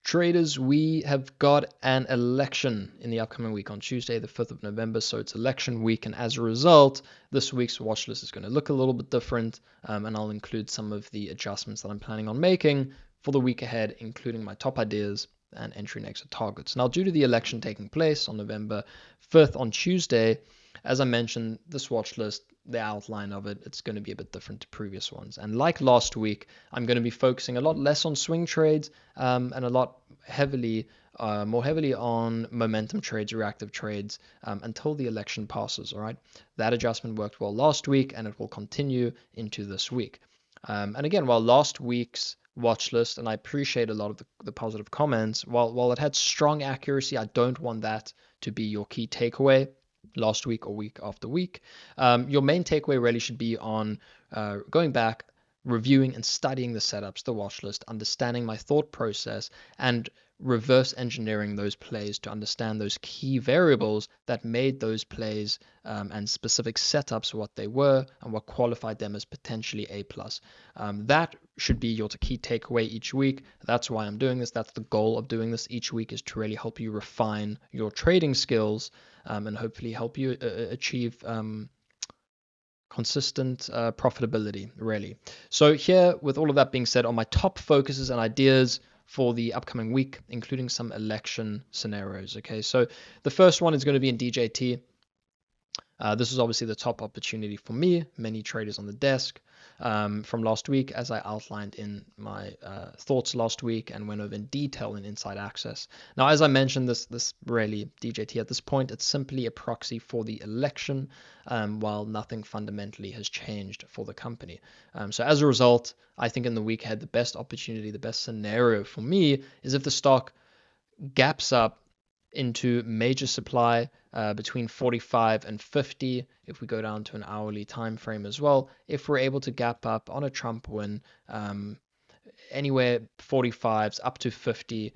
Traders, we have got an election in the upcoming week on Tuesday, the 5th of November. So it's election week. And as a result, this week's watch list is going to look a little bit different. And I'll include some of the adjustments that I'm planning on making for the week ahead, including my top ideas and entry and exit targets. Now, due to the election taking place on November 5th on Tuesday, as I mentioned, this watch list, the outline of it, it's going to be a bit different to previous ones. And like last week, I'm going to be focusing a lot less on swing trades and a lot more heavily on momentum trades, reactive trades until the election passes. All right, that adjustment worked well last week, and it will continue into this week. And again, while last week's watch list, and I appreciate a lot of the positive comments, while it had strong accuracy, I don't want that to be your key takeaway last week or week after week. Your main takeaway really should be on going back, reviewing and studying the setups, the watch list, understanding my thought process, and reverse engineering those plays to understand those key variables that made those plays and specific setups what they were and what qualified them as potentially A+. That should be your key takeaway each week. That's why I'm doing this. That's the goal of doing this each week, is to really help you refine your trading skills and hopefully help you achieve consistent profitability, really. So here, with all of that being said, are my top focuses and ideas for the upcoming week, including some election scenarios. Okay, so the first one is going to be in DJT. This is obviously the top opportunity for me, many traders on the desk from last week, as I outlined in my thoughts last week and went over in detail in Inside Access. Now, as I mentioned, this really, DJT at this point, it's simply a proxy for the election, while nothing fundamentally has changed for the company. So as a result, I think in the week ahead, the best opportunity, the best scenario for me is if the stock gaps up into major supply between 45 and 50. If we go down to an hourly time frame as well, if we're able to gap up on a Trump win anywhere 45s up to 50,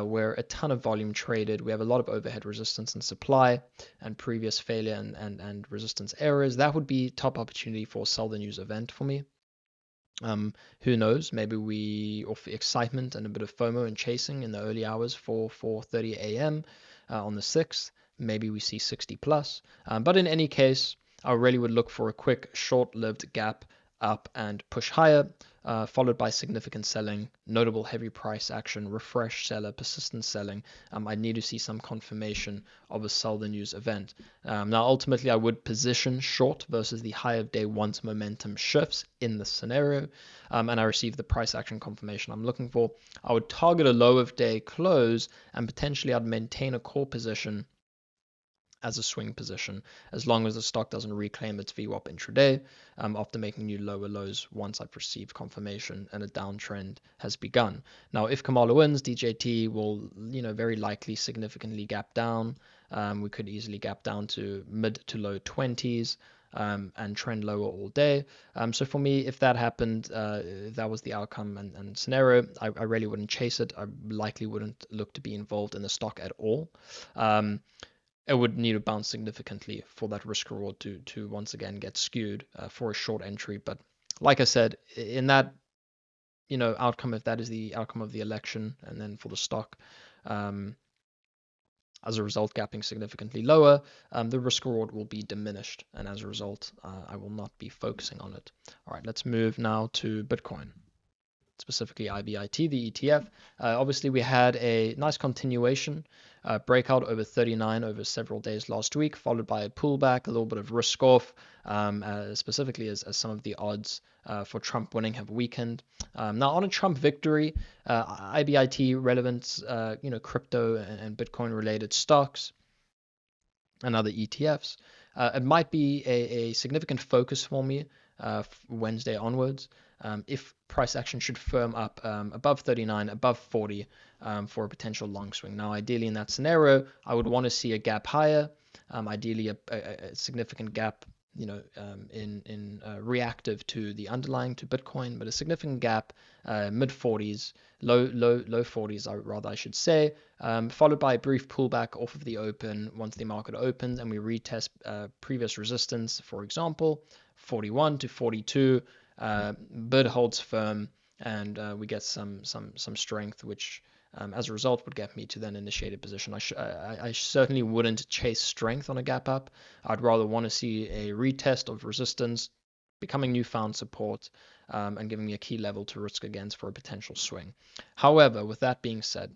where a ton of volume traded, we have a lot of overhead resistance and supply and previous failure and resistance errors, that would be top opportunity for a sell the news event for me. Who knows, maybe we offer excitement and a bit of FOMO and chasing in the early hours for 4:30 a.m. On the 6th, maybe we see 60 plus, but in any case, I really would look for a quick short-lived gap up and push higher, followed by significant selling, notable heavy price action, refresh seller, persistent selling. I need to see some confirmation of a sell the news event. Now, ultimately, I would position short versus the high of day once momentum shifts in this scenario, and I receive the price action confirmation I'm looking for. I would target a low of day close, and potentially I'd maintain a core position as a swing position, as long as the stock doesn't reclaim its VWAP intraday after making new lower lows once I've received confirmation and a downtrend has begun. Now, if Kamala wins, DJT will, very likely significantly gap down. We could easily gap down to mid to low 20s and trend lower all day. So for me, if that happened, if that was the outcome and scenario, I really wouldn't chase it. I likely wouldn't look to be involved in the stock at all. It would need to bounce significantly for that risk reward to once again get skewed for a short entry. But like I said, in that outcome, if that is the outcome of the election, and then for the stock, as a result, gapping significantly lower, the risk reward will be diminished, and as a result, I will not be focusing on it. All right, let's move now to Bitcoin, specifically IBIT, the ETF. Obviously, we had a nice continuation breakout over 39 over several days last week, followed by a pullback, a little bit of risk off, specifically as some of the odds for Trump winning have weakened. Now, on a Trump victory, IBIT relevant, crypto and Bitcoin related stocks and other ETFs, it might be a significant focus for me Wednesday onwards. If price action should firm up above 39, above 40 for a potential long swing. Now, ideally in that scenario, I would want to see a gap higher, ideally a significant gap, in reactive to the underlying, to Bitcoin, but a significant gap, mid 40s, low 40s, I should say, followed by a brief pullback off of the open once the market opens and we retest previous resistance, for example, 41 to 42. Bid holds firm and we get some strength, which as a result would get me to then initiate a position. I certainly wouldn't chase strength on a gap up. I'd rather want to see a retest of resistance, becoming newfound support, and giving me a key level to risk against for a potential swing. However, with that being said,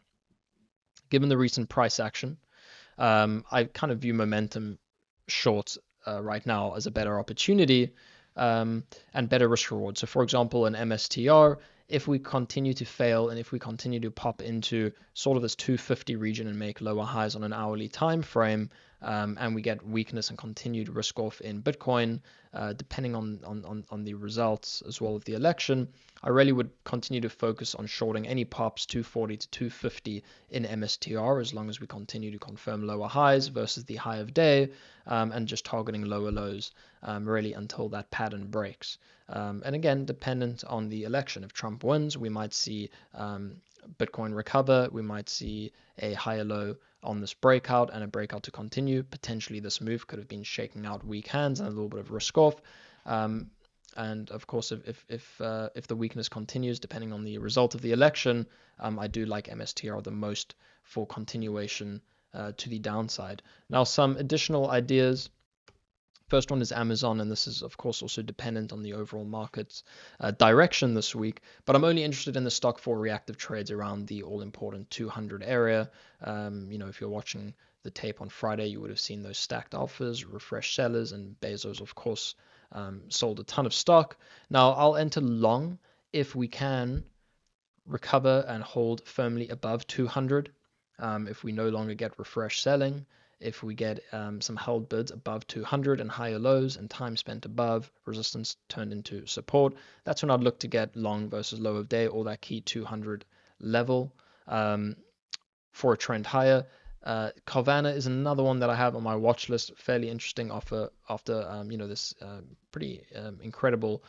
given the recent price action, I kind of view momentum short right now as a better opportunity and better risk reward. So for example, an MSTR, if we continue to fail and if we continue to pop into sort of this 250 region and make lower highs on an hourly time frame, and we get weakness and continued risk off in Bitcoin, depending on the results as well of the election, I really would continue to focus on shorting any pops 240 to 250 in MSTR as long as we continue to confirm lower highs versus the high of day, and just targeting lower lows really until that pattern breaks. And again, dependent on the election. If Trump wins, we might see Bitcoin recover. We might see a higher low on this breakout and a breakout to continue. Potentially this move could have been shaking out weak hands and a little bit of risk off. And of course, if the weakness continues, depending on the result of the election, I do like MSTR the most for continuation to the downside. Now, some additional ideas. First one is Amazon, and this is, of course, also dependent on the overall market's direction this week. But I'm only interested in the stock for reactive trades around the all-important 200 area. If you're watching the tape on Friday, you would have seen those stacked offers, refresh sellers, and Bezos, of course, sold a ton of stock. Now, I'll enter long if we can recover and hold firmly above 200. If we no longer get refresh selling, if we get some held bids above 200 and higher lows and time spent above, resistance turned into support, that's when I'd look to get long versus low of day or that key 200 level for a trend higher. Carvana is another one that I have on my watch list. Fairly interesting offer after this pretty incredible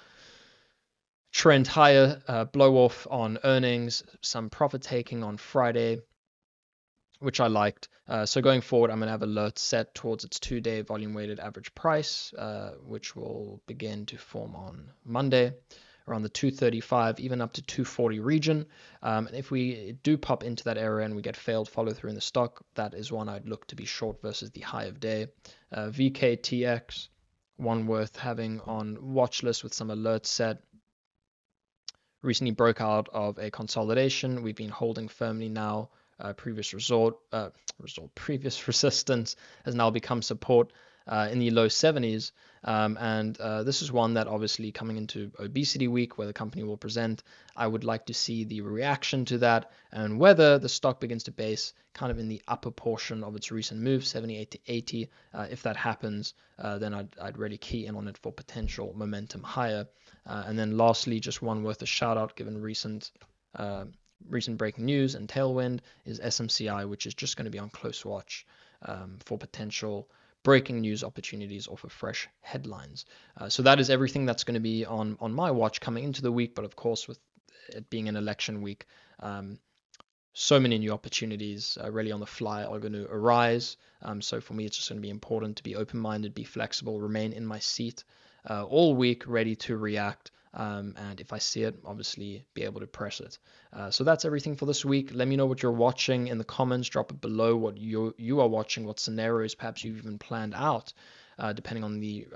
trend higher blow off on earnings, some profit taking on Friday, which I liked. So going forward, I'm going to have alerts set towards its 2-day volume weighted average price, which will begin to form on Monday around the 235, even up to 240 region. And if we do pop into that area and we get failed follow through in the stock, that is one I'd look to be short versus the high of day. VKTX, one worth having on watch list with some alerts set. Recently broke out of a consolidation. We've been holding firmly now. Previous resistance has now become support in the low 70s. And this is one that obviously coming into obesity week where the company will present, I would like to see the reaction to that and whether the stock begins to base kind of in the upper portion of its recent move, 78 to 80. If that happens, then I'd really key in on it for potential momentum higher. And then lastly, just one worth a shout out given recent breaking news and tailwind is SMCI, which is just going to be on close watch for potential breaking news opportunities off of fresh headlines. So that is everything that's going to be on my watch coming into the week. But of course, with it being an election week, so many new opportunities really on the fly are going to arise. So for me, it's just going to be important to be open-minded, be flexible, remain in my seat all week, ready to react. And if I see it, obviously be able to press it. So that's everything for this week. Let me know what you're watching in the comments. Drop it below what you are watching, what scenarios perhaps you've even planned out, depending on the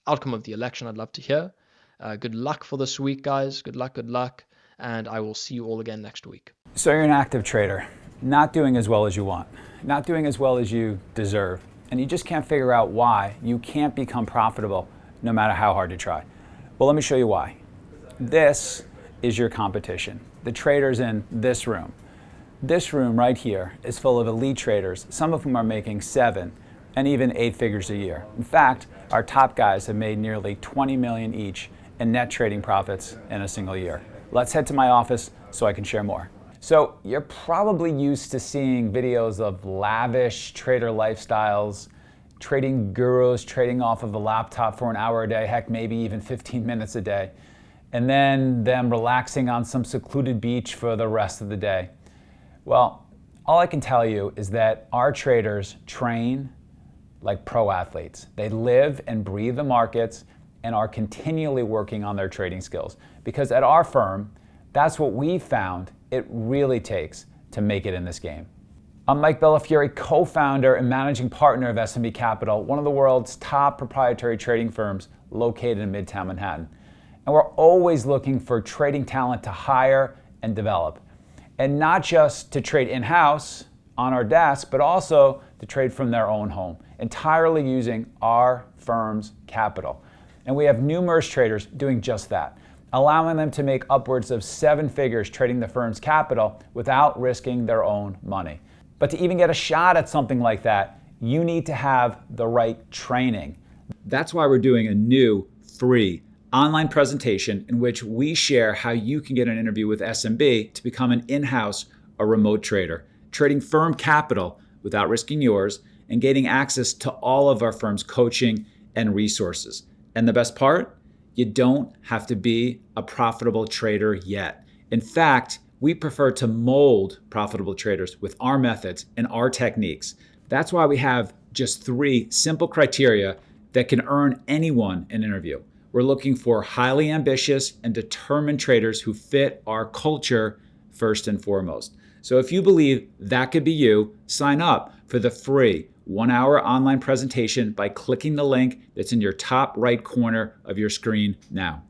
outcome of the election. I'd love to hear. Good luck for this week, guys. Good luck. And I will see you all again next week. So you're an active trader, not doing as well as you want, not doing as well as you deserve, and you just can't figure out why you can't become profitable no matter how hard you try. Well, let me show you why. This is your competition. The traders in this room. This room right here is full of elite traders. Some of them are making 7 and even 8 figures a year. In fact, our top guys have made nearly 20 million each in net trading profits in a single year. Let's head to my office so I can share more. So you're probably used to seeing videos of lavish trader lifestyles, trading gurus trading off of a laptop for an hour a day, heck, maybe even 15 minutes a day, and then them relaxing on some secluded beach for the rest of the day. Well, all I can tell you is that our traders train like pro athletes. They live and breathe the markets and are continually working on their trading skills. Because at our firm, that's what we found it really takes to make it in this game. I'm Mike Bellafiore, co-founder and managing partner of SMB Capital, one of the world's top proprietary trading firms located in Midtown Manhattan. And we're always looking for trading talent to hire and develop. And not just to trade in-house on our desk, but also to trade from their own home, entirely using our firm's capital. And we have numerous traders doing just that, allowing them to make upwards of 7 figures trading the firm's capital without risking their own money. But to even get a shot at something like that, you need to have the right training. That's why we're doing a new free online presentation in which we share how you can get an interview with SMB to become an in-house or remote trader, trading firm capital without risking yours and gaining access to all of our firm's coaching and resources. And the best part, you don't have to be a profitable trader yet. In fact, we prefer to mold profitable traders with our methods and our techniques. That's why we have just 3 simple criteria that can earn anyone an interview. We're looking for highly ambitious and determined traders who fit our culture first and foremost. So if you believe that could be you, sign up for the free 1-hour online presentation by clicking the link that's in your top right corner of your screen now.